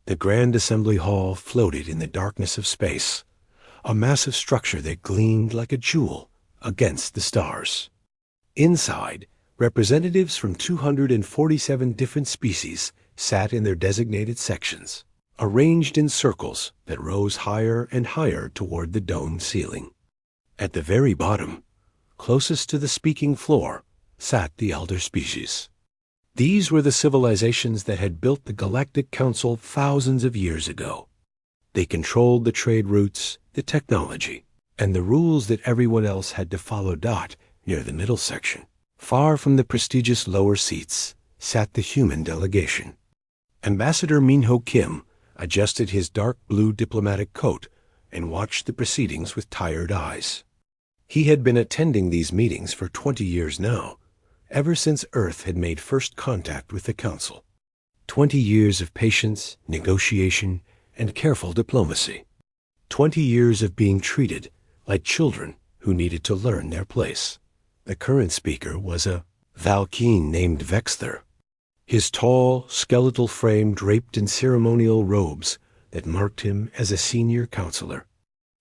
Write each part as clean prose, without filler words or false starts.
The Grand Assembly Hall floated in the darkness of space, a massive structure that gleamed like a jewel against the stars. Inside, representatives from 247 different species sat in their designated sections, arranged in circles that rose higher and higher toward the domed ceiling. At the very bottom, closest to the speaking floor, sat the elder species. These were the civilizations that had built the Galactic Council thousands of years ago. They controlled the trade routes, the technology, and the rules that everyone else had to follow. Near the middle section, far from the prestigious lower seats, sat the human delegation. Ambassador Minho Kim adjusted his dark blue diplomatic coat and watched the proceedings with tired eyes. He had been attending these meetings for 20 years now, ever since Earth had made first contact with the Council. 20 years of patience, negotiation, and careful diplomacy. 20 years of being treated like children who needed to learn their place. The current speaker was a Valkeen named Vexther, his tall, skeletal frame draped in ceremonial robes that marked him as a senior counselor.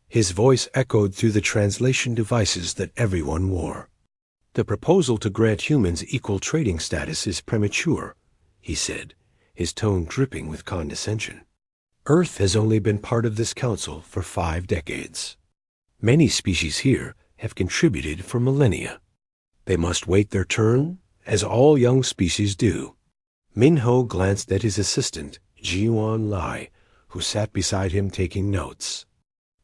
His voice echoed through the translation devices that everyone wore. "The proposal to grant humans equal trading status is premature," he said, his tone dripping with condescension. "Earth has only been part of this council for 5 decades. Many species here have contributed for millennia. They must wait their turn, as all young species do." Minho glanced at his assistant, Jiwan Lai, who sat beside him taking notes.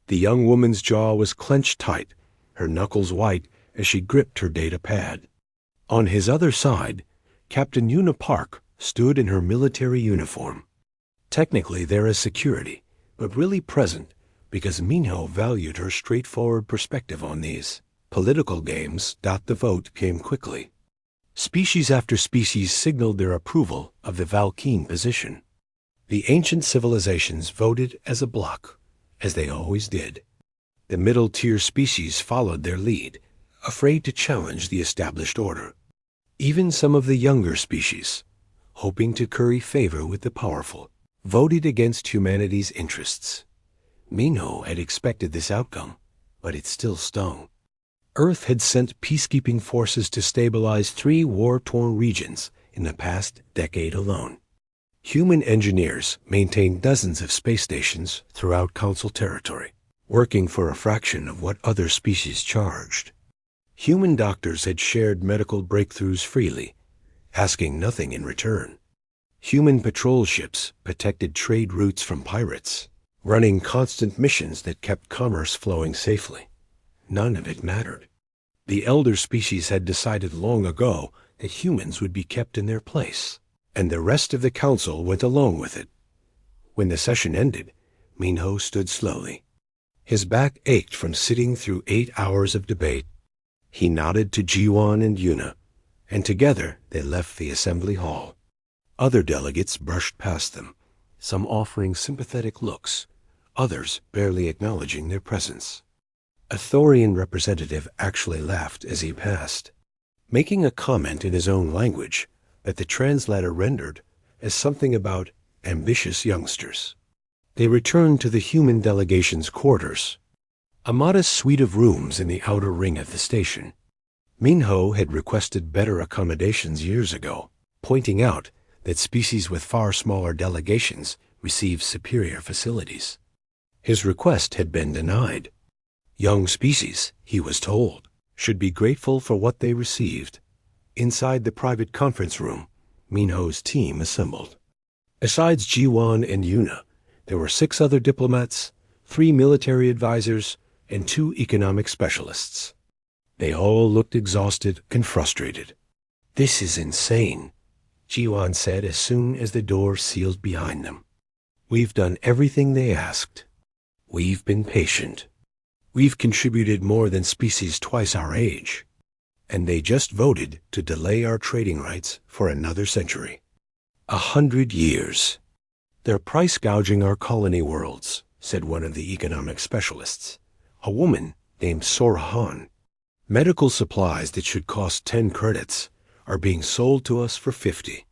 The young woman's jaw was clenched tight, her knuckles white as she gripped her data pad. On his other side, Captain Yuna Park stood in her military uniform. Technically there as security, but really present because Minho valued her straightforward perspective on these political games. The vote came quickly. Species after species signaled their approval of the Valkeen position. The ancient civilizations voted as a bloc, as they always did. The middle-tier species followed their lead, afraid to challenge the established order. Even some of the younger species, hoping to curry favor with the powerful, voted against humanity's interests. Minho had expected this outcome, but it still stung. Earth had sent peacekeeping forces to stabilize 3 war-torn regions in the past decade alone. Human engineers maintained dozens of space stations throughout Council territory, working for a fraction of what other species charged. Human doctors had shared medical breakthroughs freely, asking nothing in return. Human patrol ships protected trade routes from pirates, running constant missions that kept commerce flowing safely. None of it mattered. The elder species had decided long ago that humans would be kept in their place, and the rest of the council went along with it. When the session ended, Minho stood slowly. His back ached from sitting through 8 hours of debate. He nodded to Jiwan and Yuna, and together they left the assembly hall. Other delegates brushed past them, some offering sympathetic looks, others barely acknowledging their presence. A Thorian representative actually laughed as he passed, making a comment in his own language that the translator rendered as something about ambitious youngsters. They returned to the human delegation's quarters, a modest suite of rooms in the outer ring of the station. Minho had requested better accommodations years ago, pointing out that species with far smaller delegations receive superior facilities. His request had been denied. Young species, he was told, should be grateful for what they received. Inside the private conference room, Minho's team assembled. Besides Jiwan and Yuna, there were 6 other diplomats, 3 military advisors, and 2 economic specialists. They all looked exhausted and frustrated. "This is insane," Jiwan said as soon as the door sealed behind them. "We've done everything they asked. We've been patient. We've contributed more than species twice our age. And they just voted to delay our trading rights for another century. 100 years. They're price gouging our colony worlds," said one of the economic specialists, a woman named Sorahan. "Medical supplies that should cost 10 credits are being sold to us for 50.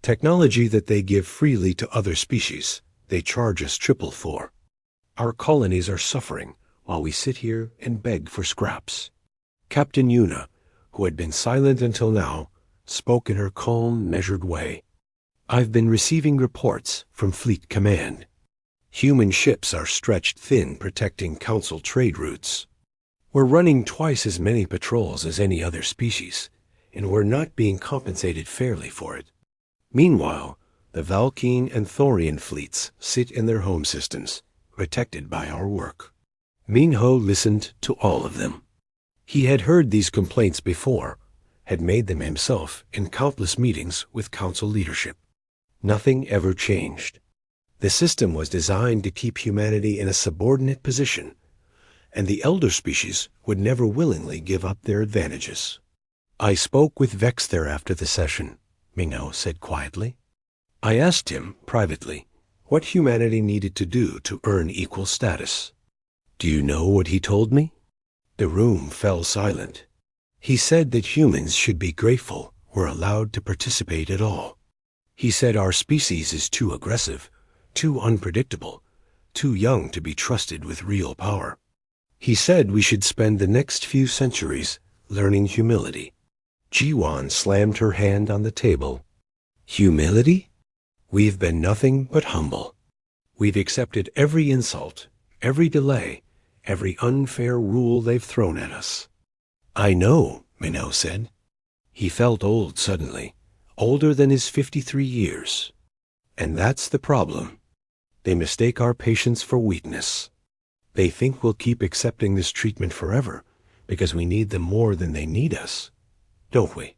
Technology that they give freely to other species, they charge us triple for. Our colonies are suffering while we sit here and beg for scraps. Captain Yuna, who had been silent until now, spoke in her calm, measured way. I've been receiving reports from Fleet Command. Human ships are stretched thin protecting Council trade routes. We're running twice as many patrols as any other species, and we're not being compensated fairly for it. Meanwhile, the Valkene and Thorian fleets sit in their home systems, protected by our work. Minho listened to all of them. He had heard these complaints before, had made them himself in countless meetings with Council leadership. Nothing ever changed. The system was designed to keep humanity in a subordinate position, and the elder species would never willingly give up their advantages. I spoke with Vex there after the session, Minho said quietly. I asked him, privately, what humanity needed to do to earn equal status. Do you know what he told me? The room fell silent. He said that humans should be grateful we're allowed to participate at all. He said our species is too aggressive, too unpredictable, too young to be trusted with real power. He said we should spend the next few centuries learning humility. Jiwan slammed her hand on the table. Humility? We've been nothing but humble. We've accepted every insult, every delay, every unfair rule they've thrown at us. I know, Minho said. He felt old suddenly, older than his 53 years. And that's the problem. They mistake our patience for weakness. They think we'll keep accepting this treatment forever because we need them more than they need us, don't we?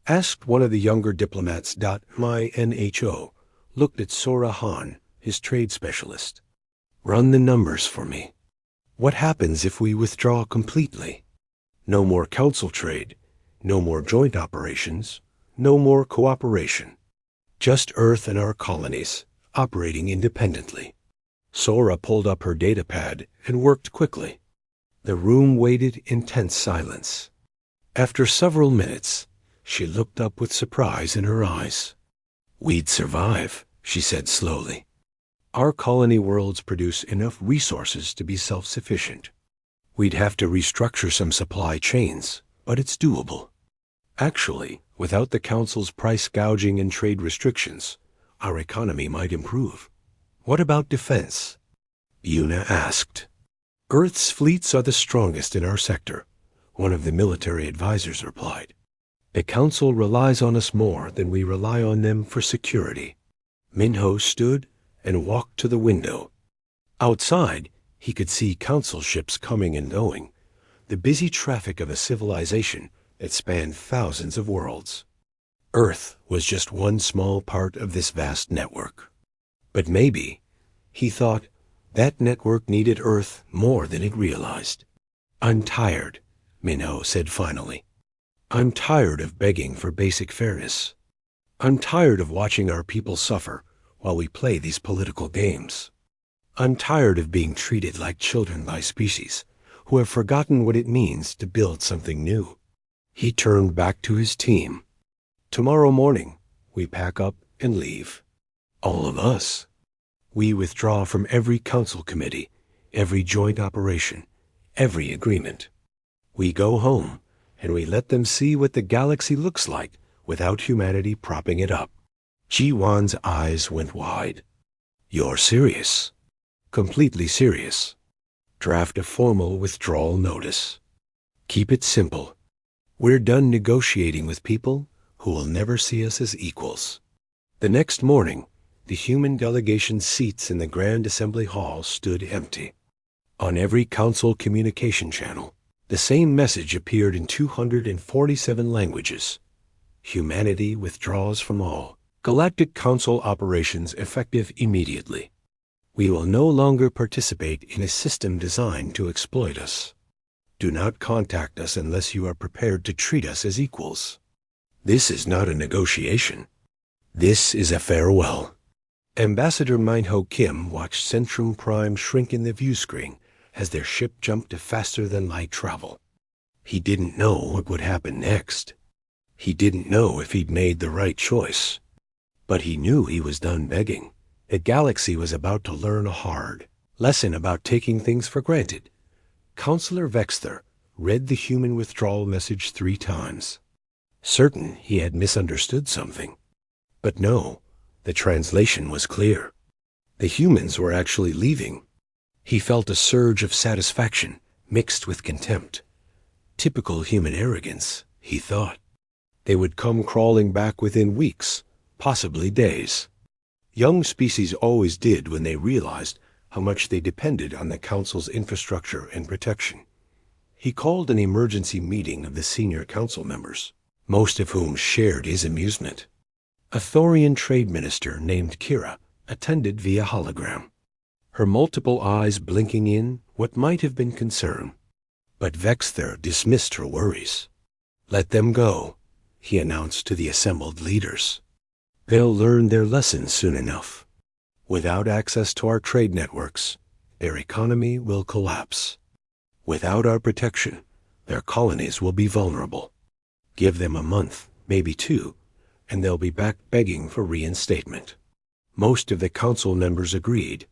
Asked one of the younger diplomats. My NHO looked at Sora Han, his trade specialist. Run the numbers for me. What happens if we withdraw completely? No more council trade, no more joint operations, no more cooperation. Just Earth and our colonies, operating independently. Sora pulled up her datapad and worked quickly. The room waited in tense silence. After several minutes, she looked up with surprise in her eyes. We'd survive, she said slowly. Our colony worlds produce enough resources to be self-sufficient. We'd have to restructure some supply chains, but it's doable. Actually, without the Council's price gouging and trade restrictions, our economy might improve. What about defense? Yuna asked. Earth's fleets are the strongest in our sector, one of the military advisors replied. The Council relies on us more than we rely on them for security. Minho stood and walked to the window. Outside, he could see Council ships coming and going, the busy traffic of a civilization that spanned thousands of worlds. Earth was just one small part of this vast network. But maybe, he thought, that network needed Earth more than it realized. I'm tired, Minho said finally. I'm tired of begging for basic fairness. I'm tired of watching our people suffer while we play these political games. I'm tired of being treated like children by species who have forgotten what it means to build something new. He turned back to his team. Tomorrow morning, we pack up and leave. All of us. We withdraw from every council committee, every joint operation, every agreement. We go home, and we let them see what the galaxy looks like without humanity propping it up. Jiwan's eyes went wide. You're serious. Completely serious. Draft a formal withdrawal notice. Keep it simple. We're done negotiating with people who will never see us as equals. The next morning, the human delegation's seats in the Grand Assembly Hall stood empty. On every council communication channel, the same message appeared in 247 languages. Humanity withdraws from all Galactic Council operations effective immediately. We will no longer participate in a system designed to exploit us. Do not contact us unless you are prepared to treat us as equals. This is not a negotiation. This is a farewell. Ambassador Minho Kim watched Centrum Prime shrink in the view screen as their ship jumped to faster-than-light travel. He didn't know what would happen next. He didn't know if he'd made the right choice. But he knew he was done begging, The galaxy was about to learn a hard lesson about taking things for granted. Counselor Vexter read the human withdrawal message 3 times, certain he had misunderstood something. But no, the translation was clear. The humans were actually leaving. He felt a surge of satisfaction mixed with contempt. Typical human arrogance, he thought. They would come crawling back within weeks, possibly days. Young species always did when they realized how much they depended on the Council's infrastructure and protection. He called an emergency meeting of the senior council members, most of whom shared his amusement. A Thorian trade minister named Kira attended via hologram, her multiple eyes blinking in what might have been concern. But Vexter dismissed her worries. "Let them go," he announced to the assembled leaders. "They'll learn their lessons soon enough. Without access to our trade networks, their economy will collapse. Without our protection, their colonies will be vulnerable. Give them a month, maybe 2, and they'll be back begging for reinstatement." Most of the council members agreed.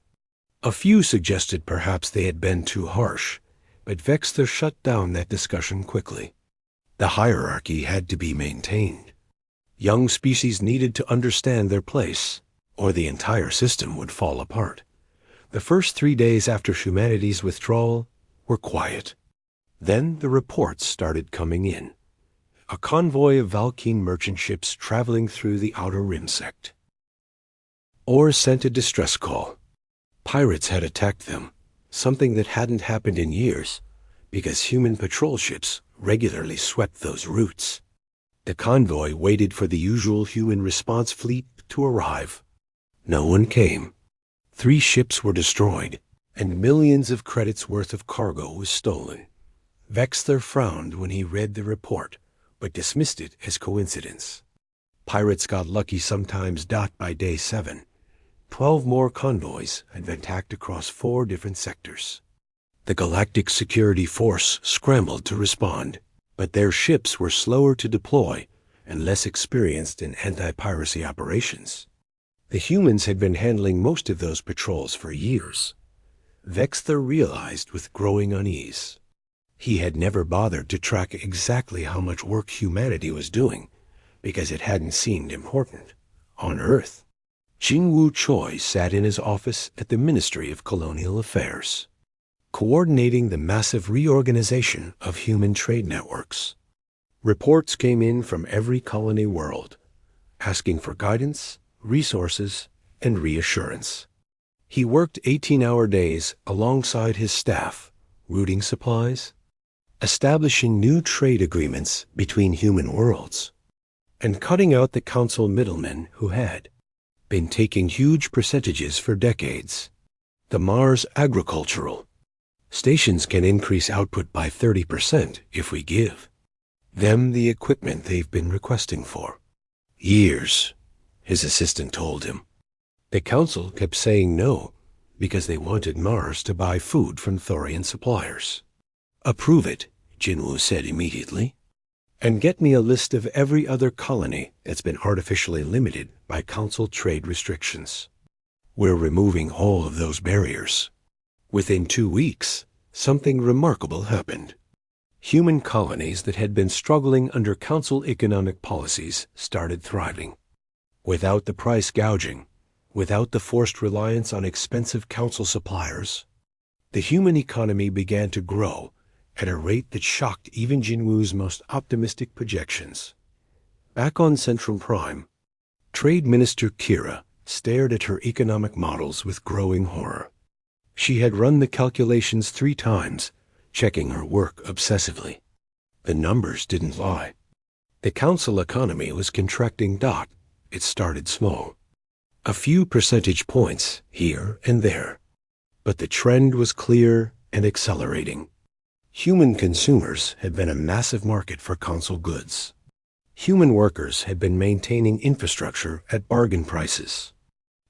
A few suggested perhaps they had been too harsh, but Vexter shut down that discussion quickly. The hierarchy had to be maintained. Young species needed to understand their place, or the entire system would fall apart. The first 3 days after humanity's withdrawal were quiet. Then the reports started coming in. A convoy of Valkene merchant ships traveling through the Outer Rim sect. Or sent a distress call. Pirates had attacked them, something that hadn't happened in years, because human patrol ships regularly swept those routes. The convoy waited for the usual human response fleet to arrive. No one came. 3 ships were destroyed, and millions of credits worth of cargo was stolen. Vexter frowned when he read the report, but dismissed it as coincidence. Pirates got lucky sometimes. By day 7, 12 more convoys had been attacked across 4 different sectors. The Galactic Security Force scrambled to respond, but their ships were slower to deploy and less experienced in anti-piracy operations. The humans had been handling most of those patrols for years. Vexter realized with growing unease. He had never bothered to track exactly how much work humanity was doing, because it hadn't seemed important. On Earth, Jingwu Choi sat in his office at the Ministry of Colonial Affairs, coordinating the massive reorganization of human trade networks. Reports came in from every colony world, asking for guidance, resources, and reassurance. He worked 18-hour days alongside his staff, routing supplies, establishing new trade agreements between human worlds, and cutting out the council middlemen who had been taking huge percentages for decades. The Mars Agricultural Stations can increase output by 30% if we give them the equipment they've been requesting for years, his assistant told him. The council kept saying no because they wanted Mars to buy food from Thorian suppliers. "Approve it," Jinwu said immediately, "and get me a list of every other colony that's been artificially limited by council trade restrictions. We're removing all of those barriers." Within 2 weeks, something remarkable happened. Human colonies that had been struggling under council economic policies started thriving. Without the price gouging, without the forced reliance on expensive council suppliers, the human economy began to grow at a rate that shocked even Jinwu's most optimistic projections. Back on Central Prime, Trade Minister Kira stared at her economic models with growing horror. She had run the calculations 3 times, checking her work obsessively. The numbers didn't lie. The council economy was contracting. It started small, a few percentage points here and there, but the trend was clear and accelerating. Human consumers had been a massive market for council goods. Human workers had been maintaining infrastructure at bargain prices.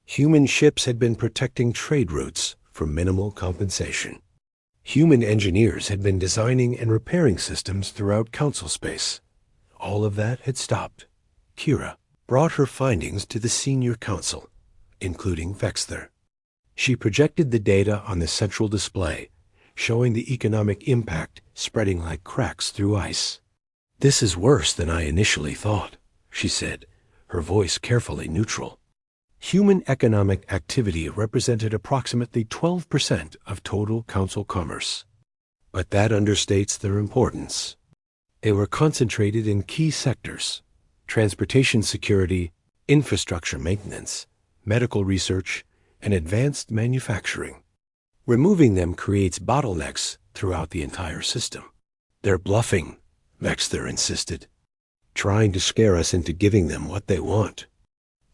Human ships had been protecting trade routes for minimal compensation. Human engineers had been designing and repairing systems throughout council space. All of that had stopped. Kira brought her findings to the senior council, including Vexther. She projected the data on the central display, showing the economic impact spreading like cracks through ice. "This is worse than I initially thought," she said, her voice carefully neutral. Human economic activity represented approximately 12% of total council commerce. But that understates their importance. They were concentrated in key sectors: transportation security, infrastructure maintenance, medical research, and advanced manufacturing. Removing them creates bottlenecks throughout the entire system. "They're bluffing," Vexther insisted, "trying to scare us into giving them what they want.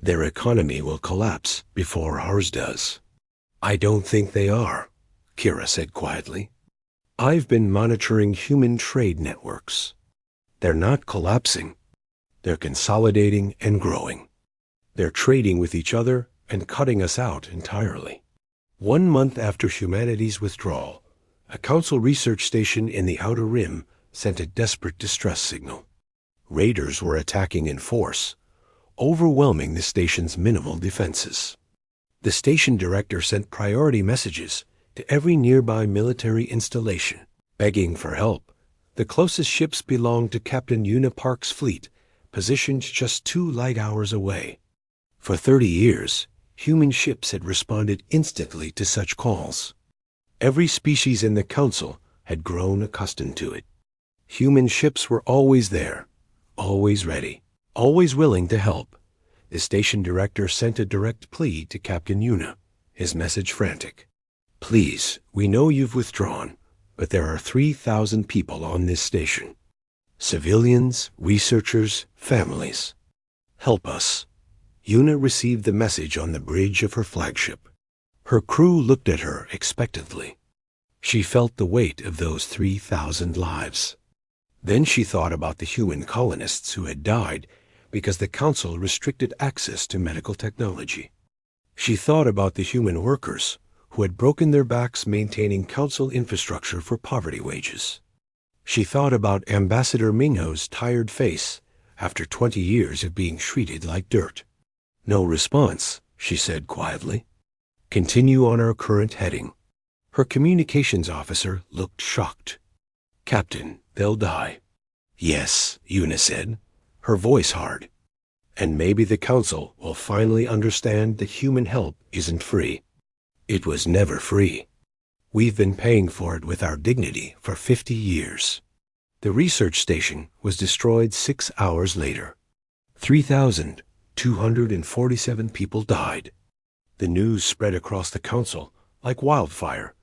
Their economy will collapse before ours does." "I don't think they are," Kira said quietly. "I've been monitoring human trade networks. They're not collapsing. They're consolidating and growing. They're trading with each other and cutting us out entirely." 1 month after humanity's withdrawal, a council research station in the Outer Rim sent a desperate distress signal. Raiders were attacking in force, overwhelming the station's minimal defenses. The station director sent priority messages to every nearby military installation, begging for help. The closest ships belonged to Captain Una Park's fleet, positioned just 2 light hours away. For 30 years, human ships had responded instantly to such calls. Every species in the council had grown accustomed to it. Human ships were always there, always ready, always willing to help. The station director sent a direct plea to Captain Una, his message frantic. "Please, we know you've withdrawn, but there are 3,000 people on this station. Civilians, researchers, families. Help us." Una received the message on the bridge of her flagship. Her crew looked at her expectantly. She felt the weight of those 3,000 lives. Then she thought about the human colonists who had died because the council restricted access to medical technology. She thought about the human workers who had broken their backs maintaining council infrastructure for poverty wages. She thought about Ambassador Mingho's tired face after 20 years of being treated like dirt. "No response," she said quietly. "Continue on our current heading." Her communications officer looked shocked. "Captain, they'll die." "Yes," Una said, her voice hard. "And maybe the council will finally understand that human help isn't free. It was never free. We've been paying for it with our dignity for 50 years." The research station was destroyed 6 hours later. 3,247 people died. The news spread across the council like wildfire.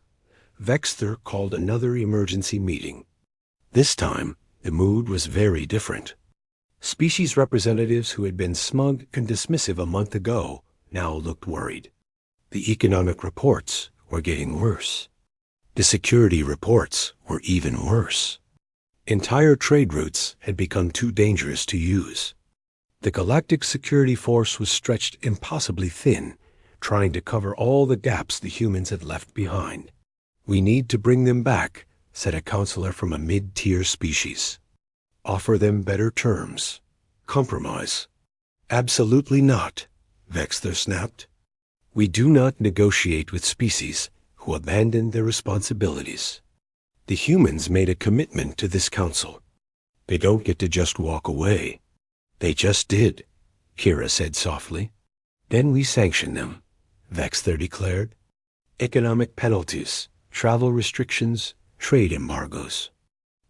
Vexther called another emergency meeting. This time, the mood was very different. Species representatives who had been smug and dismissive a month ago now looked worried. The economic reports were getting worse. The security reports were even worse. Entire trade routes had become too dangerous to use. The Galactic Security Force was stretched impossibly thin, trying to cover all the gaps the humans had left behind. "We need to bring them back," said a counselor from a mid-tier species. "Offer them better terms. Compromise." "Absolutely not," Vexther snapped. "We do not negotiate with species who abandon their responsibilities." The humans made a commitment to this council. They don't get to just walk away. "They just did," Kira said softly. "Then we sanction them," Vexther declared. "Economic penalties, travel restrictions, trade embargoes.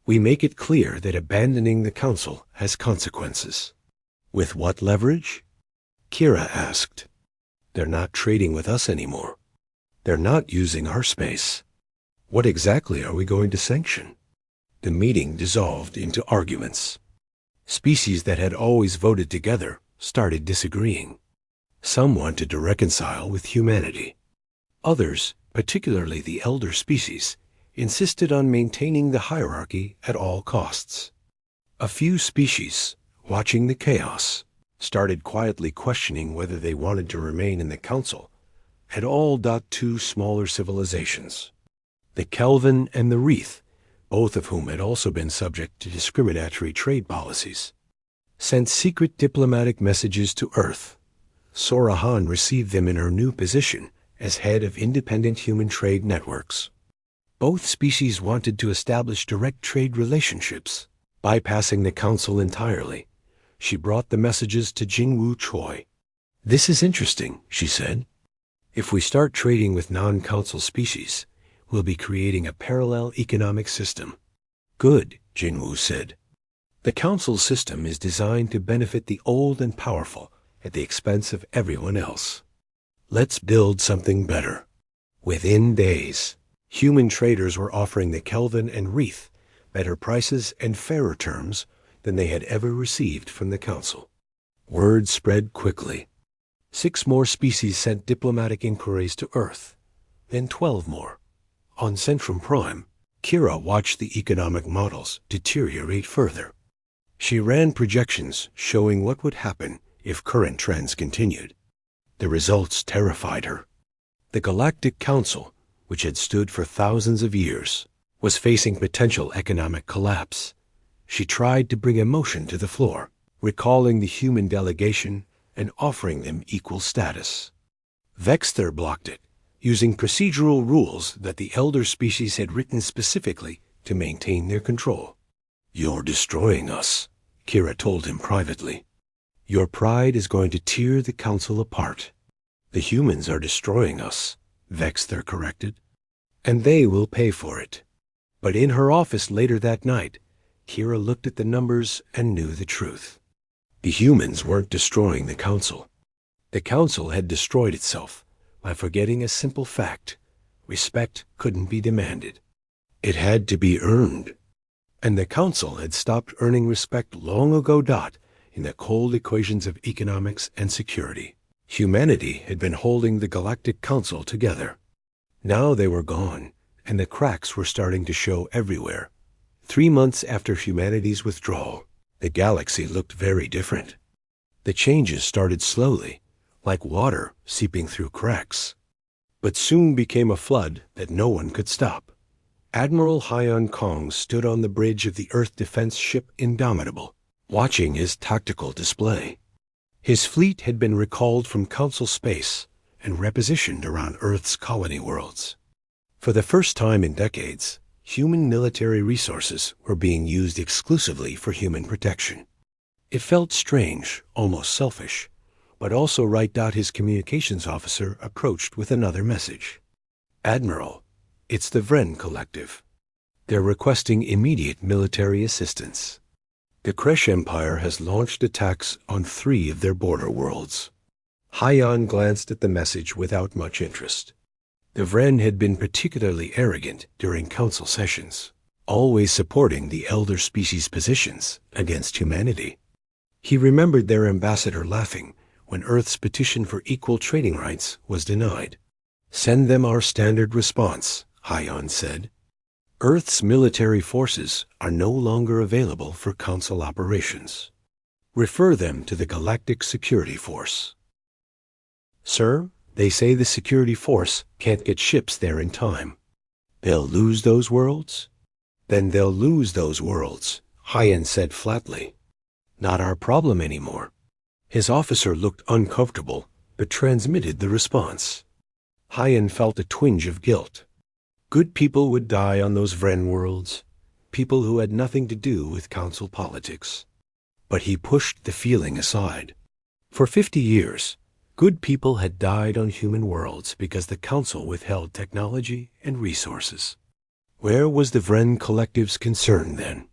We make it clear that abandoning the council has consequences." "With what leverage?" Kira asked. "They're not trading with us anymore. They're not using our space. What exactly are we going to sanction?" The meeting dissolved into arguments. Species that had always voted together started disagreeing. Some wanted to reconcile with humanity. Others, particularly the elder species, insisted on maintaining the hierarchy at all costs. A few species, watching the chaos, started quietly questioning whether they wanted to remain in the council, had all .2 smaller civilizations. The Kelvin and the Wreath, both of whom had also been subject to discriminatory trade policies, sent secret diplomatic messages to Earth, Sora Han received them in her new position as head of independent human trade networks. Both species wanted to establish direct trade relationships. Bypassing the council entirely, she brought the messages to Jingwu Choi. "This is interesting," she said. "If we start trading with non-council species, we'll be creating a parallel economic system." "Good," Jinwu said. "The council system is designed to benefit the old and powerful at the expense of everyone else. Let's build something better." Within days, human traders were offering the Kelvin and Wreath better prices and fairer terms than they had ever received from the council. Word spread quickly. 6 more species sent diplomatic inquiries to Earth, then 12 more. On Centrum Prime, Kira watched the economic models deteriorate further. She ran projections showing what would happen if current trends continued. The results terrified her. The Galactic Council, which had stood for thousands of years, was facing potential economic collapse. She tried to bring emotion to the floor, recalling the human delegation and offering them equal status. Vexter blocked it, using procedural rules that the elder species had written specifically to maintain their control. "You're destroying us," Kira told him privately. "Your pride is going to tear the council apart." "The humans are destroying us," Vexter corrected. "And they will pay for it." But in her office later that night, Kira looked at the numbers and knew the truth. The humans weren't destroying the council. The council had destroyed itself by forgetting a simple fact: respect couldn't be demanded. It had to be earned. And the council had stopped earning respect long ago. In the cold equations of economics and security, humanity had been holding the Galactic Council together. Now they were gone, and the cracks were starting to show everywhere. 3 months after humanity's withdrawal, the galaxy looked very different. The changes started slowly, like water seeping through cracks, but soon became a flood that no one could stop. Admiral Hyon Kong stood on the bridge of the Earth defense ship Indomitable, watching his tactical display. His fleet had been recalled from Council space and repositioned around Earth's colony worlds. For the first time in decades, human military resources were being used exclusively for human protection. It felt strange, almost selfish, but also right. His communications officer approached with another message. "Admiral, it's the Vren Collective. They're requesting immediate military assistance. The Kresh Empire has launched attacks on 3 of their border worlds." Hyon glanced at the message without much interest. The Vren had been particularly arrogant during council sessions, always supporting the elder species' positions against humanity. He remembered their ambassador laughing when Earth's petition for equal trading rights was denied. "Send them our standard response," Hyon said. "Earth's military forces are no longer available for council operations. Refer them to the Galactic Security Force." "Sir, they say the security force can't get ships there in time." "They'll lose those worlds?" "Then they'll lose those worlds," Hyon said flatly. "Not our problem anymore." His officer looked uncomfortable, but transmitted the response. Hyon felt a twinge of guilt. Good people would die on those Vren worlds, people who had nothing to do with council politics. But he pushed the feeling aside. For 50 years, good people had died on human worlds because the council withheld technology and resources. Where was the Vren Collective's concern then?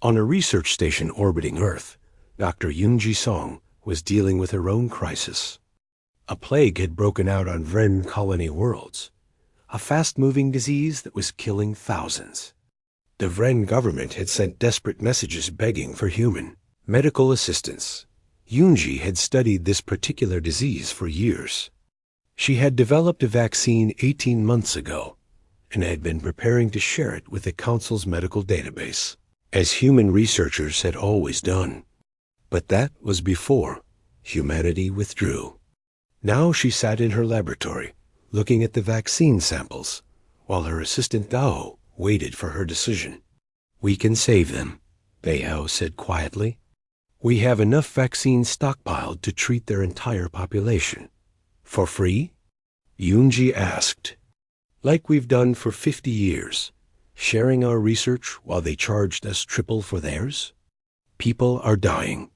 On a research station orbiting Earth, Dr. Yoonji Song was dealing with her own crisis. A plague had broken out on Vren colony worlds, a fast-moving disease that was killing thousands. The Vren government had sent desperate messages begging for human medical assistance. Yoonji had studied this particular disease for years. She had developed a vaccine 18 months ago and had been preparing to share it with the Council's medical database, as human researchers had always done. But that was before humanity withdrew. Now she sat in her laboratory, looking at the vaccine samples, while her assistant Dao waited for her decision. "We can save them," Beihao said quietly. We have enough vaccines stockpiled to treat their entire population. For free? Yoonji asked. Like we've done for 50 years, sharing our research while they charged us triple for theirs? People are dying.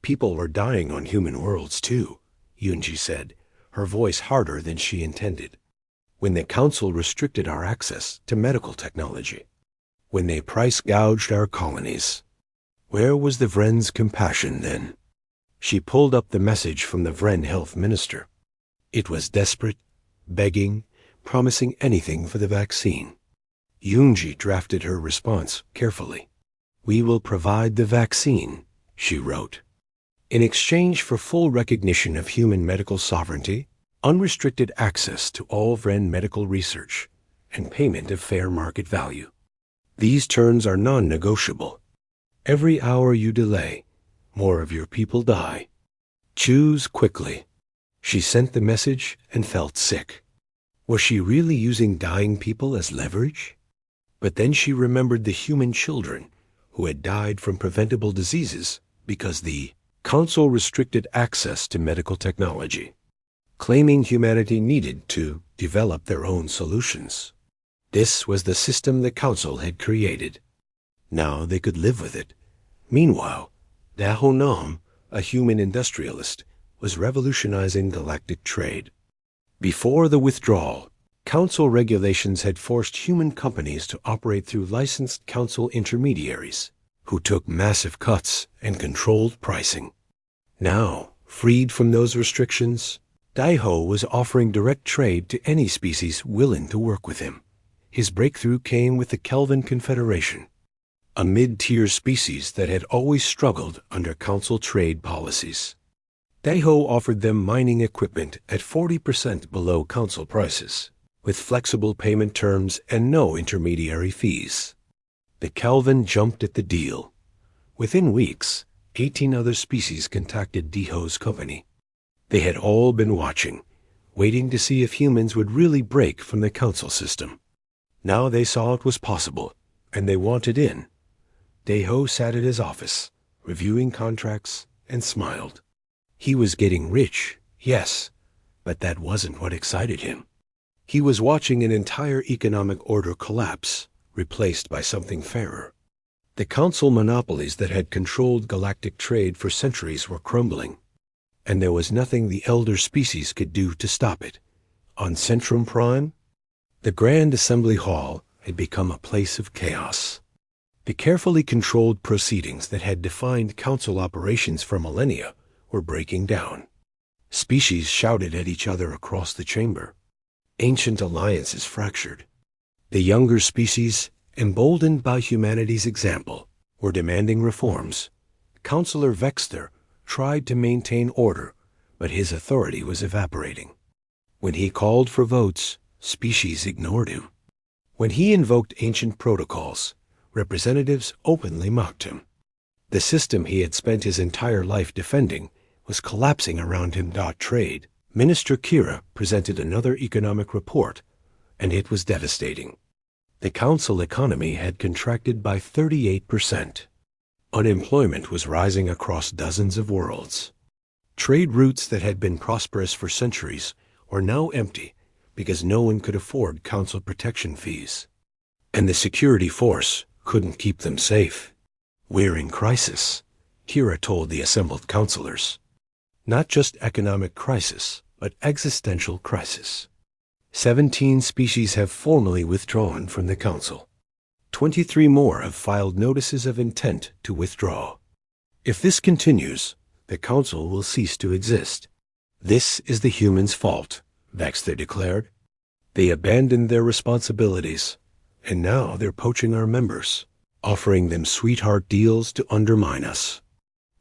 People are dying on human worlds too, Yoonji said, her voice harder than she intended. When the Council restricted our access to medical technology, when they price gouged our colonies, where was the Vren's compassion then? She pulled up the message from the Vren health minister. It was desperate, begging, promising anything for the vaccine. Yoonji drafted her response carefully. We will provide the vaccine, she wrote. In exchange for full recognition of human medical sovereignty, unrestricted access to all Vren medical research, and payment of fair market value. These terms are non-negotiable. Every hour you delay, more of your people die. Choose quickly. She sent the message and felt sick. Was she really using dying people as leverage? But then she remembered the human children who had died from preventable diseases because the Council restricted access to medical technology, claiming humanity needed to develop their own solutions. This was the system the Council had created. Now they could live with it. Meanwhile, Daho Nam, a human industrialist, was revolutionizing galactic trade. Before the withdrawal, Council regulations had forced human companies to operate through licensed Council intermediaries, who took massive cuts and controlled pricing. Now, freed from those restrictions, Daiho was offering direct trade to any species willing to work with him. His breakthrough came with the Kelvin Confederation, a mid-tier species that had always struggled under Council trade policies. Daiho offered them mining equipment at 40% below Council prices, with flexible payment terms and no intermediary fees. The Kelvin jumped at the deal. Within weeks, 18 other species contacted Daiho's company. They had all been watching, waiting to see if humans would really break from the Council system. Now they saw it was possible, and they wanted in. Daiho sat at his office, reviewing contracts, and smiled. He was getting rich, yes, but that wasn't what excited him. He was watching an entire economic order collapse, replaced by something fairer. The Council monopolies that had controlled galactic trade for centuries were crumbling, and there was nothing the elder species could do to stop it. On Centrum Prime, the Grand Assembly Hall had become a place of chaos. The carefully controlled proceedings that had defined Council operations for millennia were breaking down. Species shouted at each other across the chamber. Ancient alliances fractured. The younger species, emboldened by humanity's example, were demanding reforms. Councillor Vexter tried to maintain order, but his authority was evaporating. When he called for votes, species ignored him. When he invoked ancient protocols, representatives openly mocked him. The system he had spent his entire life defending was collapsing around him. Trade. Minister Kira presented another economic report, and it was devastating. The Council economy had contracted by 38%. Unemployment was rising across dozens of worlds. Trade routes that had been prosperous for centuries were now empty because no one could afford Council protection fees. And the security force couldn't keep them safe. We're in crisis, Kira told the assembled councilors. Not just economic crisis, but existential crisis. 17 species have formally withdrawn from the Council. 23 more have filed notices of intent to withdraw. If this continues, the Council will cease to exist. This is the humans' fault, Vexter declared. They abandoned their responsibilities, and now they're poaching our members, offering them sweetheart deals to undermine us.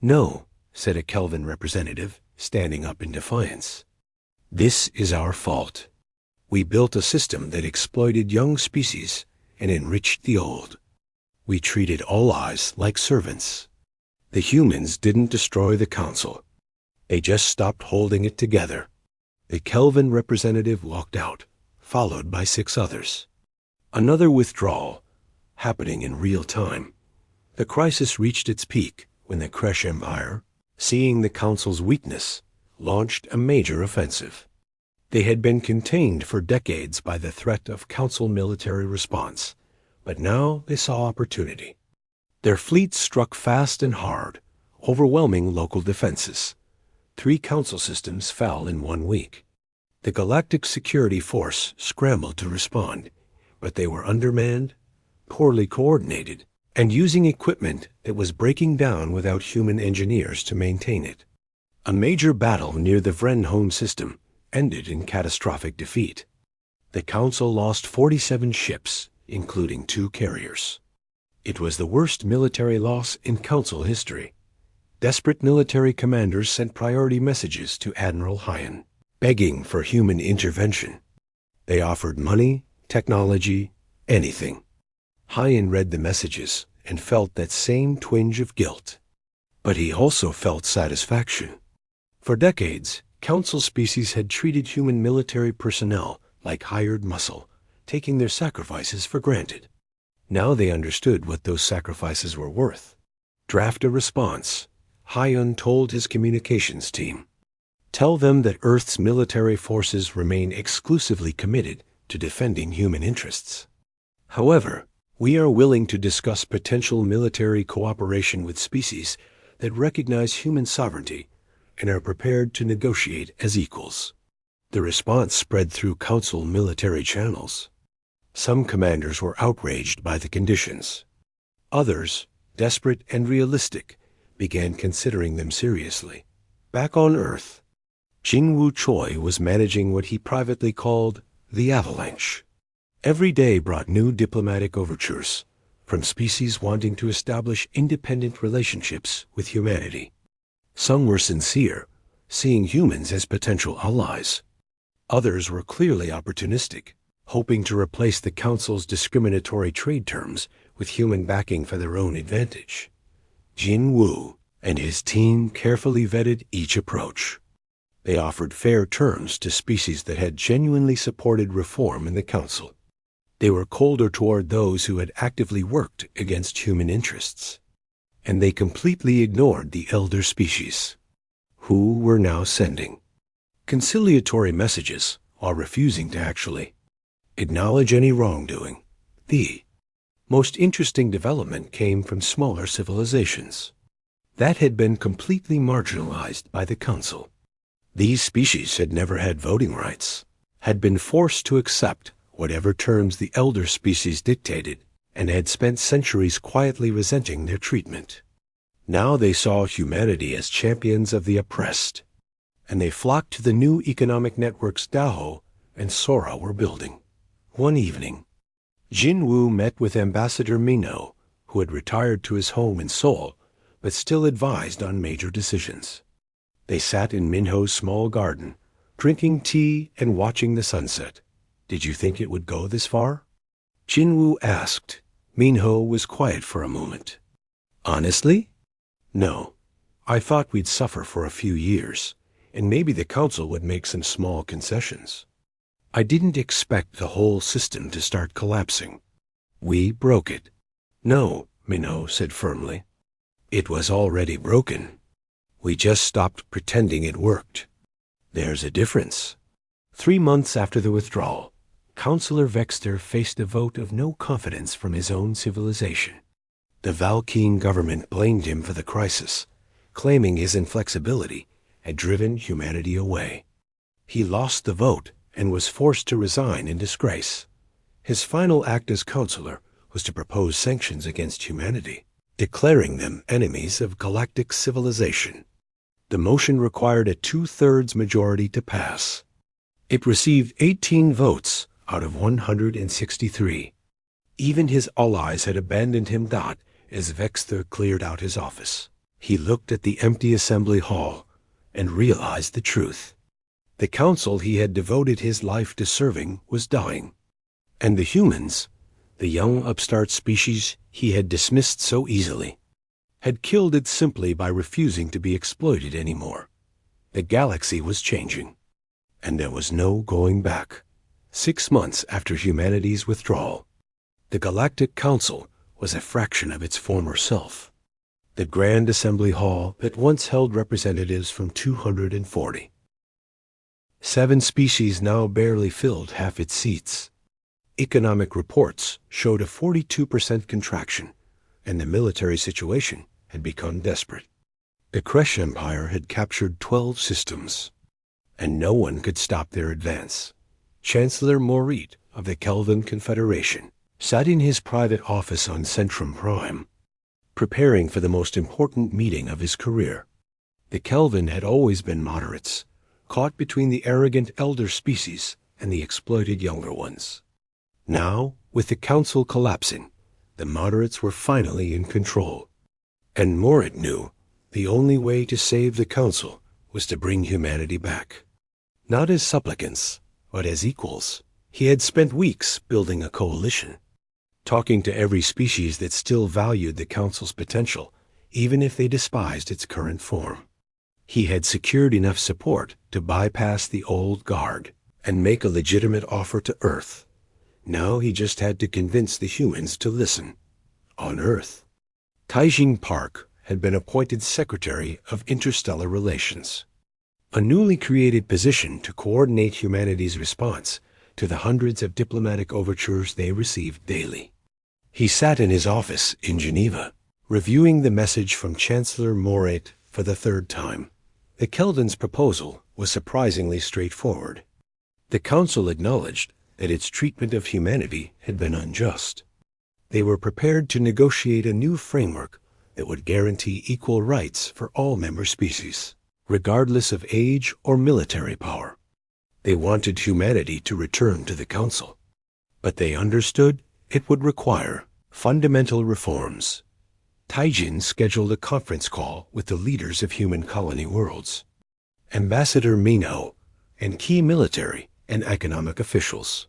No, said a Kelvin representative, standing up in defiance. This is our fault. We built a system that exploited young species and enriched the old. We treated all eyes like servants. The humans didn't destroy the Council. They just stopped holding it together. The Kelvin representative walked out, followed by 6 others. Another withdrawal, happening in real time. The crisis reached its peak when the Kresh Empire, seeing the Council's weakness, launched a major offensive. They had been contained for decades by the threat of Council military response, but now they saw opportunity. Their fleet struck fast and hard, overwhelming local defenses. 3 Council systems fell in 1 week. The Galactic Security Force scrambled to respond, but they were undermanned, poorly coordinated, and using equipment that was breaking down without human engineers to maintain it. A major battle near the Vren home system ended in catastrophic defeat. The Council lost 47 ships, including 2 carriers. It was the worst military loss in Council history. Desperate military commanders sent priority messages to Admiral Hyan, begging for human intervention. They offered money, technology, anything. Hyan read the messages and felt that same twinge of guilt. But he also felt satisfaction. For decades, Council species had treated human military personnel like hired muscle, taking their sacrifices for granted. Now they understood what those sacrifices were worth. Draft a response, Hyan told his communications team. Tell them that Earth's military forces remain exclusively committed to defending human interests. However, we are willing to discuss potential military cooperation with species that recognize human sovereignty and are prepared to negotiate as equals. The response spread through Council military channels. Some commanders were outraged by the conditions. Others, desperate and realistic, began considering them seriously. Back on Earth, Jinwoo Choi was managing what he privately called the Avalanche. Every day brought new diplomatic overtures from species wanting to establish independent relationships with humanity. Some were sincere, seeing humans as potential allies. Others were clearly opportunistic, hoping to replace the Council's discriminatory trade terms with human backing for their own advantage. Jin Woo and his team carefully vetted each approach. They offered fair terms to species that had genuinely supported reform in the Council. They were colder toward those who had actively worked against human interests. And they completely ignored the elder species, who were now sending conciliatory messages while refusing to actually acknowledge any wrongdoing. The most interesting development came from smaller civilizations that had been completely marginalized by the Council. These species had never had voting rights, had been forced to accept whatever terms the elder species dictated, and had spent centuries quietly resenting their treatment. Now they saw humanity as champions of the oppressed, and they flocked to the new economic networks Daho and Sora were building. One evening, Jinwoo met with Ambassador Minho, who had retired to his home in Seoul, but still advised on major decisions. They sat in Minho's small garden, drinking tea and watching the sunset. Did you think it would go this far? Jinwoo asked. Minho was quiet for a moment. Honestly? No. I thought we'd suffer for a few years, and maybe the Council would make some small concessions. I didn't expect the whole system to start collapsing. We broke it. No, Minho said firmly. It was already broken. We just stopped pretending it worked. There's a difference. 3 months after the withdrawal, Councillor Vexter faced a vote of no confidence from his own civilization. The Valkene government blamed him for the crisis, claiming his inflexibility had driven humanity away. He lost the vote and was forced to resign in disgrace. His final act as councillor was to propose sanctions against humanity, declaring them enemies of galactic civilization. The motion required a 2/3 majority to pass. It received 18 votes out of 163. Even his allies had abandoned him. As Vexter cleared out his office, he looked at the empty assembly hall and realized the truth. The council he had devoted his life to serving was dying. And the humans, the young upstart species he had dismissed so easily, had killed it simply by refusing to be exploited anymore. The galaxy was changing, and there was no going back. 6 months after humanity's withdrawal, the Galactic Council was a fraction of its former self. the Grand Assembly Hall that once held representatives from 240. 7 species now barely filled half its seats. Economic reports showed a 42% contraction, and the military situation had become desperate. The Kresh Empire had captured 12 systems, and no one could stop their advance. Chancellor Morit of the Kelvin Confederation sat in his private office on Centrum Prime, preparing for the most important meeting of his career. The Kelvin had always been moderates, caught between the arrogant elder species and the exploited younger ones. Now, with the council collapsing, the moderates were finally in control. And Morit knew the only way to save the council was to bring humanity back. Not as supplicants, but as equals. He had spent weeks building a coalition, talking to every species that still valued the council's potential, even if they despised its current form. He had secured enough support to bypass the old guard and make a legitimate offer to Earth. Now he just had to convince the humans to listen. On Earth, Taijing Park had been appointed Secretary of Interstellar Relations, a newly created position to coordinate humanity's response to the hundreds of diplomatic overtures they received daily. He sat in his office in Geneva, reviewing the message from Chancellor Morit for the 3rd time. The Kelvin's proposal was surprisingly straightforward. The Council acknowledged that its treatment of humanity had been unjust. They were prepared to negotiate a new framework that would guarantee equal rights for all member species, regardless of age or military power. They wanted humanity to return to the Council, but they understood it would require fundamental reforms. Taijin scheduled a conference call with the leaders of human colony worlds, Ambassador Minho, and key military and economic officials.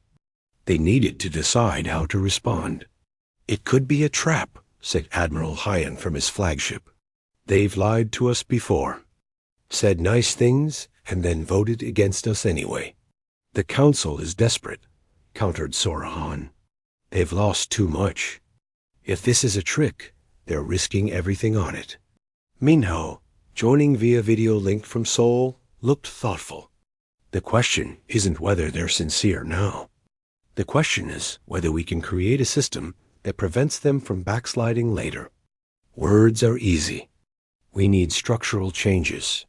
They needed to decide how to respond. "It could be a trap," said Admiral Hyan from his flagship. "They've lied to us before, said nice things, and then voted against us anyway." "The Council is desperate," countered Sorahan. "They've lost too much. If this is a trick, they're risking everything on it." Minho, joining via video link from Seoul, looked thoughtful. "The question isn't whether they're sincere now. The question is whether we can create a system that prevents them from backsliding later. Words are easy. We need structural changes."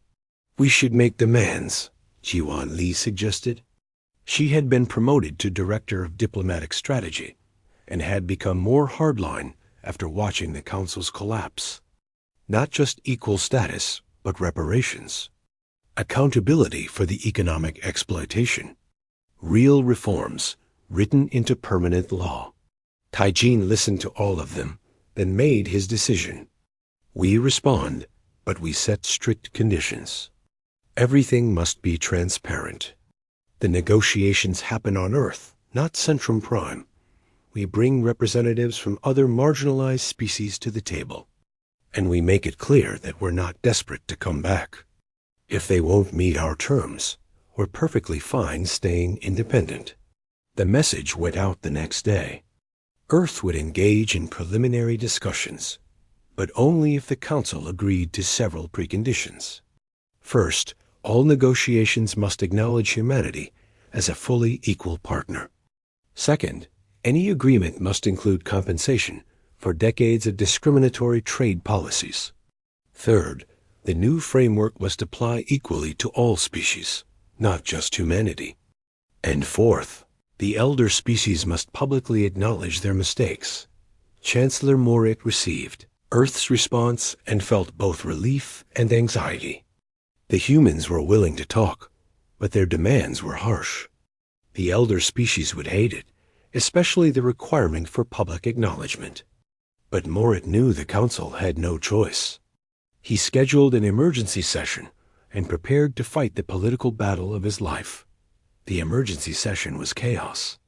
"We should make demands," Jiwan Li suggested. She had been promoted to Director of Diplomatic Strategy and had become more hardline after watching the Council's collapse. Not just equal status, but reparations. Accountability for the economic exploitation. Real reforms written into permanent law. Taijin listened to all of them, then made his decision. "We respond, but we set strict conditions. Everything must be transparent. The negotiations happen on Earth, not Centrum Prime. We bring representatives from other marginalized species to the table, and we make it clear that we're not desperate to come back. If they won't meet our terms, we're perfectly fine staying independent." The message went out the next day. Earth would engage in preliminary discussions, but only if the Council agreed to several preconditions. First, all negotiations must acknowledge humanity as a fully equal partner. Second, any agreement must include compensation for decades of discriminatory trade policies. Third, the new framework must apply equally to all species, not just humanity. And fourth, the elder species must publicly acknowledge their mistakes. Chancellor Morit received Earth's response and felt both relief and anxiety. The humans were willing to talk, but their demands were harsh. The elder species would hate it, especially the requirement for public acknowledgement. But Morit knew the Council had no choice. He scheduled an emergency session and prepared to fight the political battle of his life. The emergency session was chaos.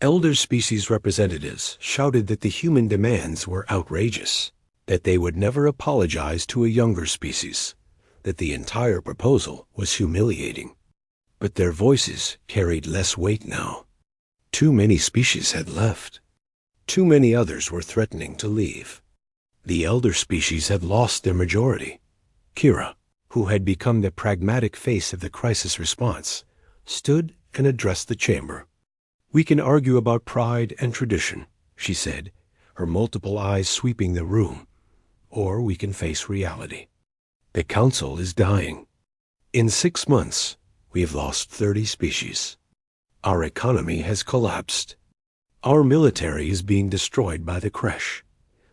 Elder species representatives shouted that the human demands were outrageous, that they would never apologize to a younger species, that the entire proposal was humiliating. But their voices carried less weight now. Too many species had left. Too many others were threatening to leave. The elder species have lost their majority. Kira, who had become the pragmatic face of the crisis response, stood and addressed the chamber. "We can argue about pride and tradition," she said, her multiple eyes sweeping the room, "or we can face reality. The Council is dying. In 6 months, we have lost 30 species. Our economy has collapsed. Our military is being destroyed by the Kresh.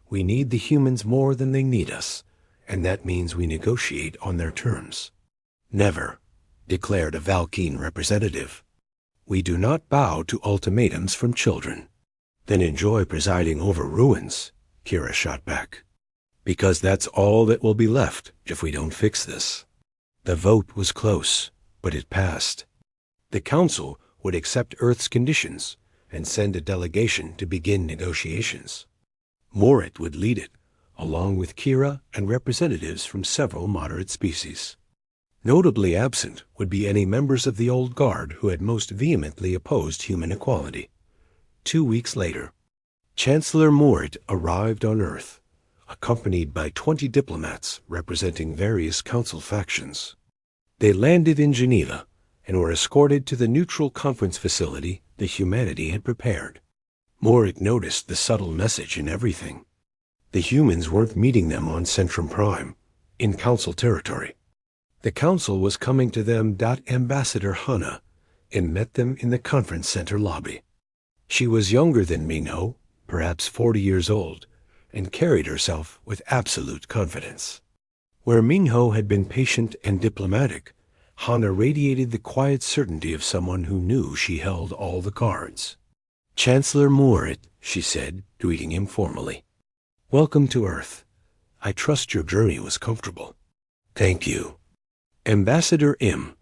We need the humans more than they need us, and that means we negotiate on their terms." "Never," declared a Valkeen representative. "We do not bow to ultimatums from children." "Then enjoy presiding over ruins," Kira shot back. "Because that's all that will be left if we don't fix this." The vote was close, but it passed. The Council would accept Earth's conditions and send a delegation to begin negotiations. Morit would lead it, along with Kira and representatives from several moderate species. Notably absent would be any members of the old guard who had most vehemently opposed human equality. 2 weeks later, Chancellor Morit arrived on Earth, accompanied by 20 diplomats representing various council factions. They landed in Geneva and were escorted to the neutral conference facility the humanity had prepared. Morit noticed the subtle message in everything. The humans weren't meeting them on Centrum Prime, in Council territory. The Council was coming to them. Ambassador Hana and met them in the conference center lobby. She was younger than Minho, perhaps 40 years old, and carried herself with absolute confidence. Where Minho had been patient and diplomatic, Hana radiated the quiet certainty of someone who knew she held all the cards. "Chancellor Morit," she said, greeting him formally. "Welcome to Earth. I trust your journey was comfortable." "Thank you." "Ambassador M,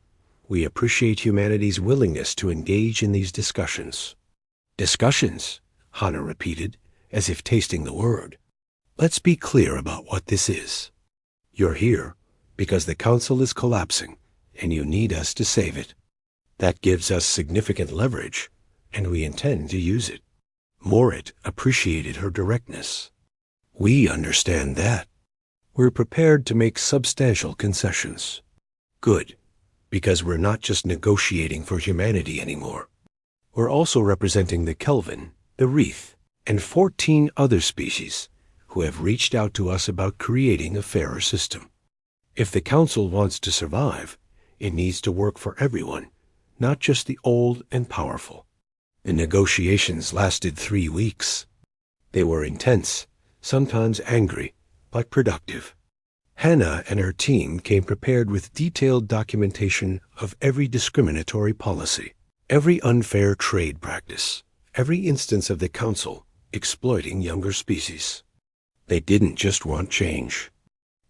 we appreciate humanity's willingness to engage in these discussions." "Discussions," Hana repeated, as if tasting the word. "Let's be clear about what this is. You're here because the Council is collapsing, and you need us to save it. That gives us significant leverage, and we intend to use it." Morit appreciated her directness. "We understand that. We're prepared to make substantial concessions." "Good, because we're not just negotiating for humanity anymore. We're also representing the Kelvin, the Wreath, and 14 other species who have reached out to us about creating a fairer system. If the Council wants to survive, it needs to work for everyone, not just the old and powerful." The negotiations lasted 3 weeks. They were intense, sometimes angry, but productive. Hannah and her team came prepared with detailed documentation of every discriminatory policy, every unfair trade practice, every instance of the Council exploiting younger species. They didn't just want change.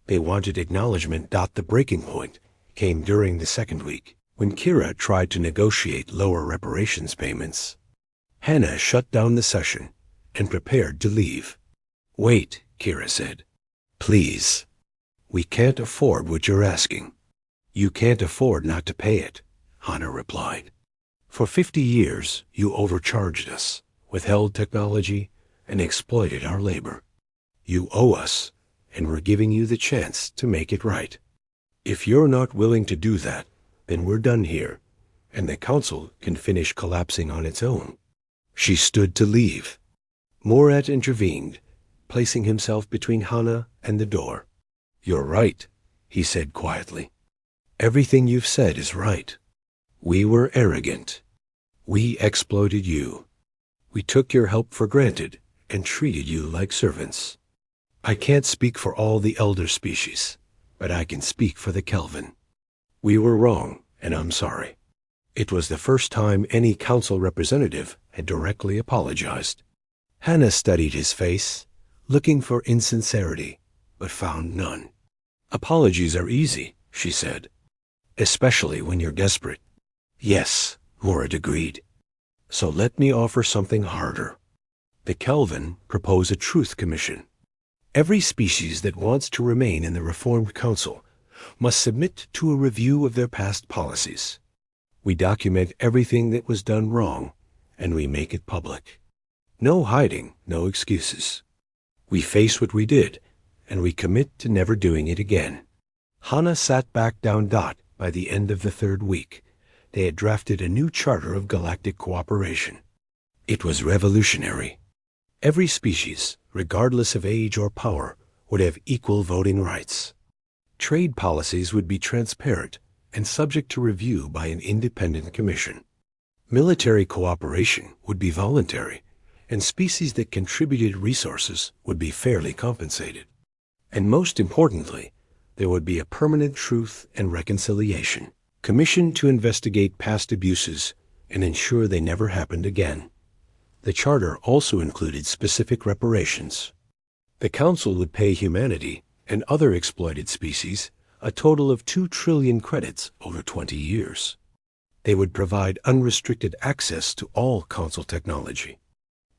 They wanted acknowledgement. The breaking point came during the second week, when Kira tried to negotiate lower reparations payments. Hannah shut down the session and prepared to leave. "Wait," Kira said. "Please. We can't afford what you're asking." "You can't afford not to pay it," Hannah replied. "For 50 years, you overcharged us, withheld technology, and exploited our labor. You owe us, and we're giving you the chance to make it right. If you're not willing to do that, then we're done here, and the Council can finish collapsing on its own." She stood to leave. Morat intervened, placing himself between Hannah and the door. "You're right," he said quietly. "Everything you've said is right. We were arrogant. We exploited you. We took your help for granted and treated you like servants. I can't speak for all the elder species, but I can speak for the Kelvin. We were wrong, and I'm sorry." It was the first time any Council representative had directly apologized. Hannah studied his face, looking for insincerity, but found none. "Apologies are easy," she said, "especially when you're desperate." "Yes," Morit agreed. "So let me offer something harder. The Kelvin propose a Truth Commission. Every species that wants to remain in the Reformed Council must submit to a review of their past policies. We document everything that was done wrong, and we make it public. No hiding, no excuses. We face what we did and we commit to never doing it again. Hana sat back down. By the end of the third week, they had drafted a new charter of galactic cooperation. It was revolutionary. Every species, regardless of age or power, would have equal voting rights. Trade policies would be transparent and subject to review by an independent commission. Military cooperation would be voluntary, and species that contributed resources would be fairly compensated. And most importantly, there would be a permanent truth and reconciliation, commissioned to investigate past abuses and ensure they never happened again. The charter also included specific reparations. The Council would pay humanity and other exploited species a total of 2 trillion credits over 20 years. They would provide unrestricted access to all Council technology,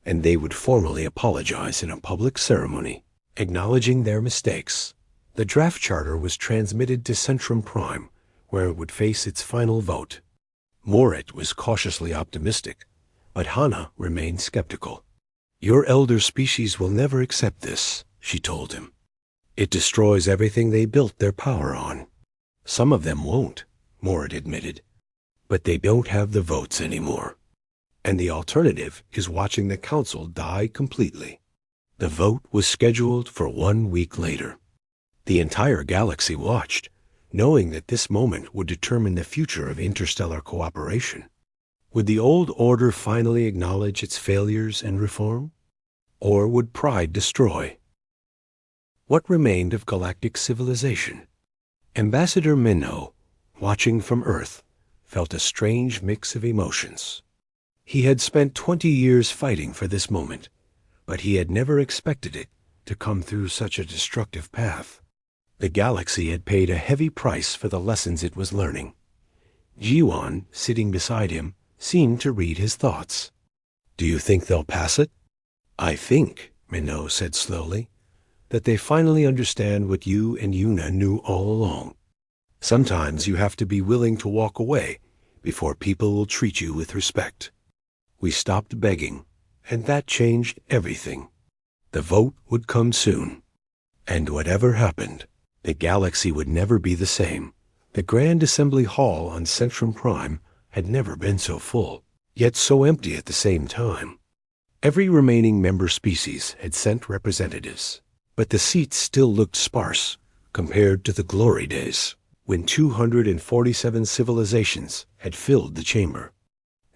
and they would formally apologize in a public ceremony, acknowledging their mistakes. The draft charter was transmitted to Centrum Prime, where it would face its final vote. Morit was cautiously optimistic, but Hana remained skeptical. "Your elder species will never accept this," she told him. "It destroys everything they built their power on." "Some of them won't," Morit admitted, "but they don't have the votes anymore. And the alternative is watching the Council die completely." The vote was scheduled for 1 week later. The entire galaxy watched, knowing that this moment would determine the future of interstellar cooperation. Would the old order finally acknowledge its failures and reform? Or would pride destroy? What remained of galactic civilization? Ambassador Minho, watching from Earth, felt a strange mix of emotions. He had spent 20 years fighting for this moment, but he had never expected it to come through such a destructive path. The galaxy had paid a heavy price for the lessons it was learning. Jiwan, sitting beside him, seemed to read his thoughts. "Do you think they'll pass it?" "I think," Minho said slowly, "that they finally understand what you and Yuna knew all along. Sometimes you have to be willing to walk away before people will treat you with respect." We stopped begging, and that changed everything. The vote would come soon. And whatever happened, the galaxy would never be the same. The Grand Assembly Hall on Centrum Prime had never been so full, yet so empty at the same time. Every remaining member species had sent representatives, but the seats still looked sparse compared to the glory days, when 247 civilizations had filled the chamber.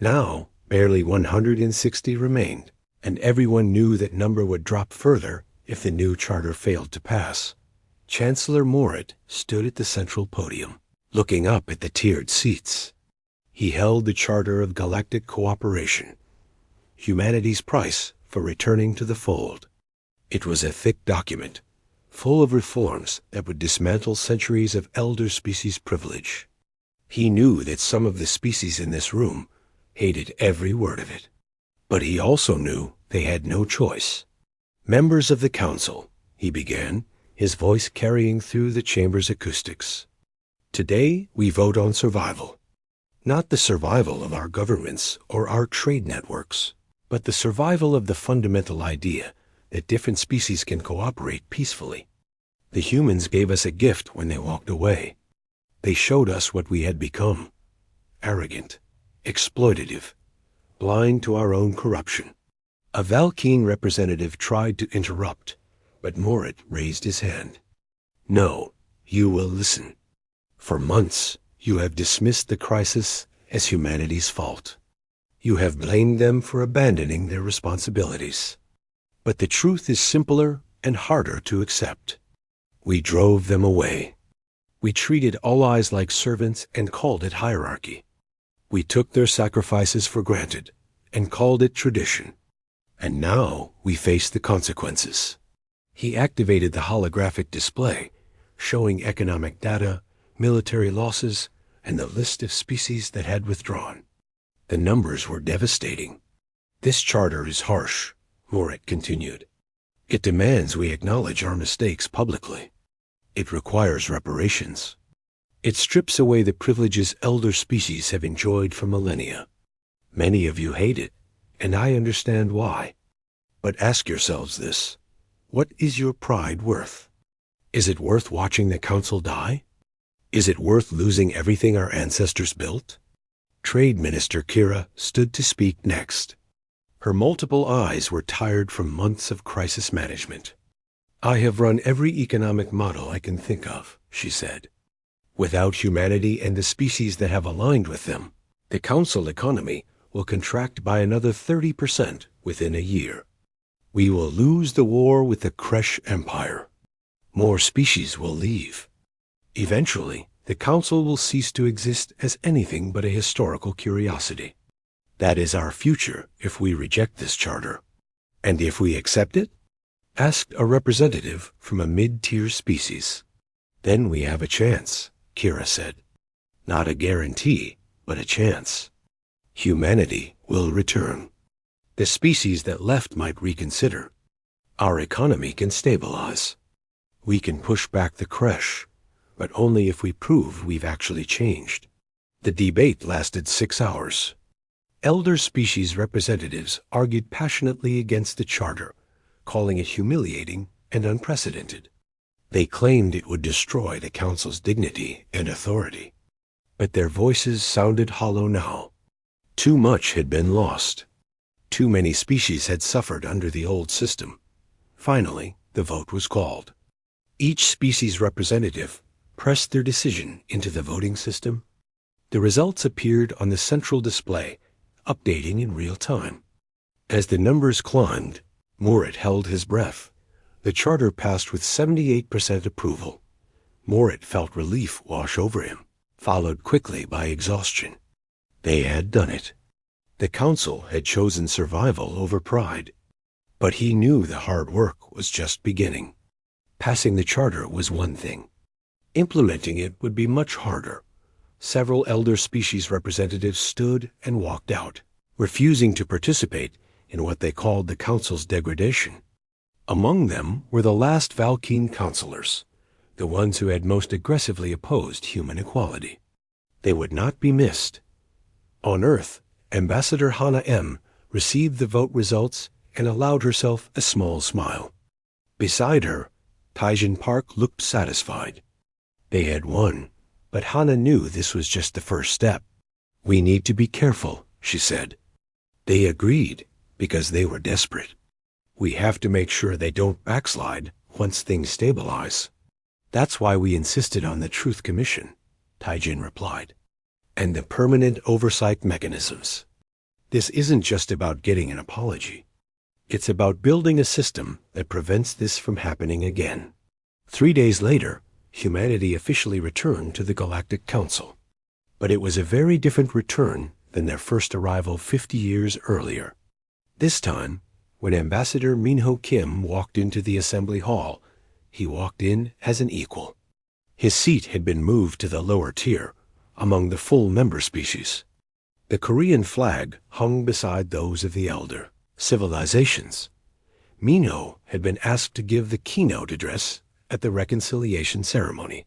Now, barely 160 remained, and everyone knew that number would drop further if the new charter failed to pass. Chancellor Morit stood at the central podium, looking up at the tiered seats. He held the Charter of Galactic Cooperation, humanity's price for returning to the fold. It was a thick document, full of reforms that would dismantle centuries of elder species privilege. He knew that some of the species in this room hated every word of it, but he also knew they had no choice. "Members of the Council," he began, his voice carrying through the chamber's acoustics. "Today we vote on survival. Not the survival of our governments or our trade networks, but the survival of the fundamental idea that different species can cooperate peacefully. The humans gave us a gift when they walked away. They showed us what we had become: arrogant, exploitative, blind to our own corruption." A Valkeen representative tried to interrupt, but Morit raised his hand. "No, you will listen. For months, you have dismissed the crisis as humanity's fault. You have blamed them for abandoning their responsibilities. But the truth is simpler and harder to accept. We drove them away. We treated allies like servants and called it hierarchy. We took their sacrifices for granted and called it tradition. And now we face the consequences." He activated the holographic display, showing economic data, military losses, and the list of species that had withdrawn. The numbers were devastating. "This charter is harsh," Morit continued. "It demands we acknowledge our mistakes publicly. It requires reparations. It strips away the privileges elder species have enjoyed for millennia. Many of you hate it, and I understand why. But ask yourselves this: what is your pride worth? Is it worth watching the council die? Is it worth losing everything our ancestors built? Trade Minister Kira stood to speak next. Her multiple eyes were tired from months of crisis management. I have run every economic model I can think of, she said. Without humanity and the species that have aligned with them, the council economy will contract by another 30% within a year. We will lose the war with the Kresh Empire. More species will leave. Eventually, the council will cease to exist as anything but a historical curiosity. That is our future if we reject this charter. And if we accept it? Asked a representative from a mid-tier species. Then we have a chance, Kira said. Not a guarantee, but a chance. Humanity will return. The species that left might reconsider. Our economy can stabilize. We can push back the Kresh, but only if we prove we've actually changed. The debate lasted 6 hours. Elder species representatives argued passionately against the charter, calling it humiliating and unprecedented. They claimed it would destroy the council's dignity and authority. But their voices sounded hollow now. Too much had been lost. Too many species had suffered under the old system. Finally, the vote was called. Each species representative pressed their decision into the voting system. The results appeared on the central display, updating in real time. As the numbers climbed, Morit held his breath. The charter passed with 78% approval. Morit felt relief wash over him, followed quickly by exhaustion. They had done it. The council had chosen survival over pride. But he knew the hard work was just beginning. Passing the charter was one thing. Implementing it would be much harder. Several elder species representatives stood and walked out, refusing to participate in what they called the council's degradation. Among them were the last Valkene councilors, the ones who had most aggressively opposed human equality. They would not be missed. On Earth, Ambassador Hannah M. received the vote results and allowed herself a small smile. Beside her, Taijin Park looked satisfied. They had won, but Hannah knew this was just the first step. We need to be careful, she said. They agreed because they were desperate. We have to make sure they don't backslide once things stabilize. That's why we insisted on the Truth Commission, Taijin replied, and the permanent oversight mechanisms. This isn't just about getting an apology. It's about building a system that prevents this from happening again. 3 days later, humanity officially returned to the Galactic Council. But it was a very different return than their first arrival 50 years earlier. This time, when Ambassador Minho Kim walked into the assembly hall, he walked in as an equal. His seat had been moved to the lower tier, among the full member species. The Korean flag hung beside those of the elder civilizations. Minho had been asked to give the keynote address at the reconciliation ceremony.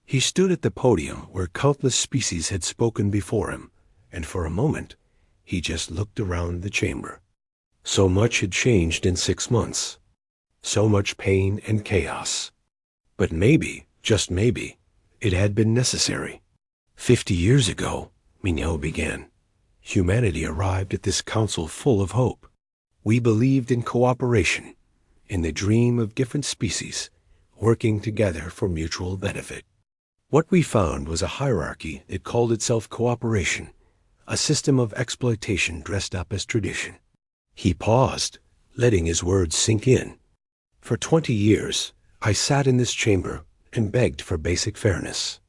He stood at the podium where countless species had spoken before him, and for a moment, he just looked around the chamber. So much had changed in 6 months. So much pain and chaos. But maybe, just maybe, it had been necessary. 50 years ago, Minho began, humanity arrived at this council full of hope. We believed in cooperation, in the dream of different species, working together for mutual benefit. What we found was a hierarchy that called itself cooperation, a system of exploitation dressed up as tradition. He paused, letting his words sink in. For 20 years, I sat in this chamber and begged for basic fairness.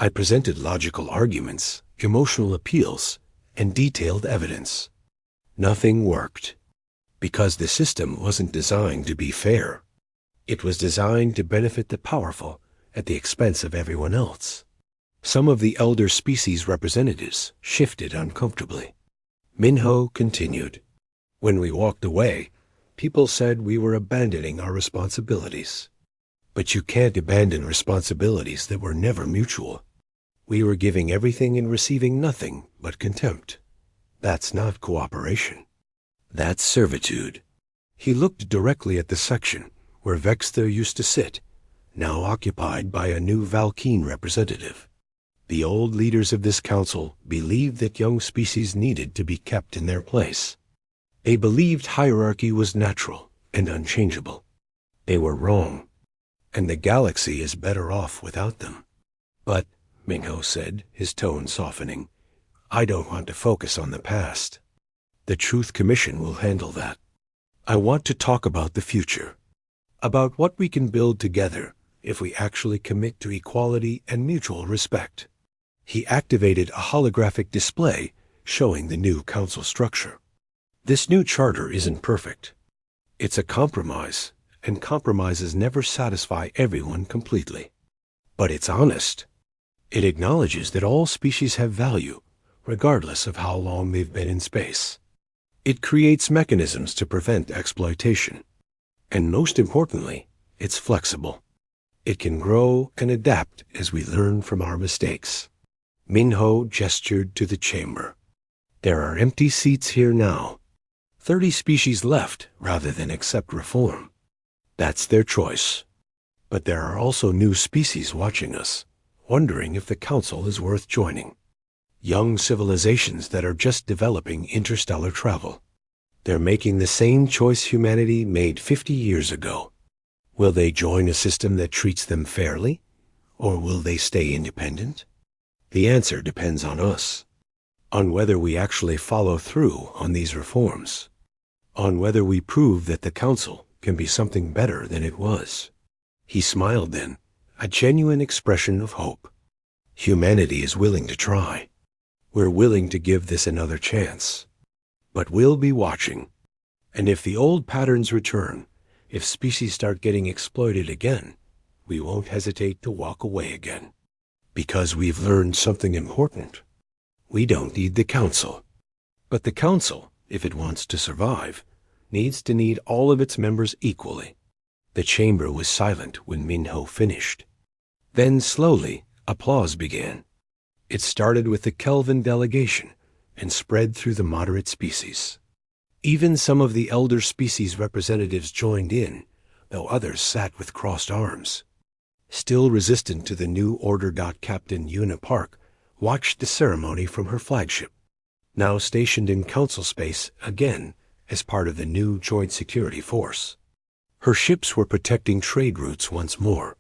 I presented logical arguments, emotional appeals, and detailed evidence. Nothing worked. Because the system wasn't designed to be fair. It was designed to benefit the powerful at the expense of everyone else. Some of the elder species representatives shifted uncomfortably. Minho continued. When we walked away, people said we were abandoning our responsibilities. But you can't abandon responsibilities that were never mutual. We were giving everything and receiving nothing but contempt. That's not cooperation. That's servitude. He looked directly at the section where Vextha used to sit, now occupied by a new Valkeen representative. The old leaders of this council believed that young species needed to be kept in their place. They believed hierarchy was natural and unchangeable. They were wrong, and the galaxy is better off without them. But, Mingho said, his tone softening, I don't want to focus on the past. The Truth Commission will handle that. I want to talk about the future, about what we can build together if we actually commit to equality and mutual respect. He activated a holographic display showing the new council structure. This new charter isn't perfect. It's a compromise, and compromises never satisfy everyone completely. But it's honest. It acknowledges that all species have value, regardless of how long they've been in space. It creates mechanisms to prevent exploitation. And most importantly, it's flexible. It can grow and adapt as we learn from our mistakes. Minho gestured to the chamber. There are empty seats here now. 30 species left rather than accept reform. That's their choice. But there are also new species watching us, wondering if the council is worth joining. Young civilizations that are just developing interstellar travel. They're making the same choice humanity made 50 years ago. Will they join a system that treats them fairly, or will they stay independent? The answer depends on us, on whether we actually follow through on these reforms, on whether we prove that the council can be something better than it was. He smiled then, a genuine expression of hope. Humanity is willing to try. We're willing to give this another chance. But we'll be watching. And if the old patterns return, if species start getting exploited again, we won't hesitate to walk away again. Because we've learned something important. We don't need the council. But the council, if it wants to survive, needs to need all of its members equally. The chamber was silent when Minho finished. Then slowly, applause began. It started with the Kelvin delegation and spread through the moderate species. Even some of the elder species representatives joined in, though others sat with crossed arms. Still resistant to the new Order. Captain Una Park watched the ceremony from her flagship, now stationed in council space again as part of the new Joint Security Force. Her ships were protecting trade routes once more,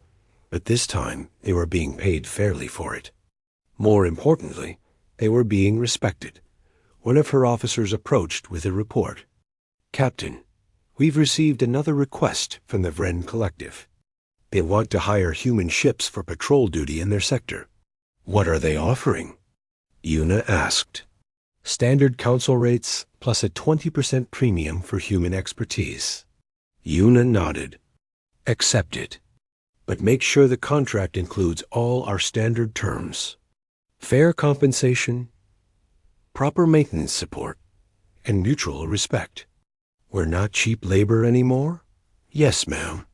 but this time they were being paid fairly for it. More importantly, they were being respected. One of her officers approached with a report. Captain, we've received another request from the Vren Collective. They want to hire human ships for patrol duty in their sector. What are they offering? Una asked. Standard council rates plus a 20% premium for human expertise. Una nodded. Accept it. But make sure the contract includes all our standard terms. Fair compensation, proper maintenance support, and mutual respect. We're not cheap labor anymore? Yes, ma'am.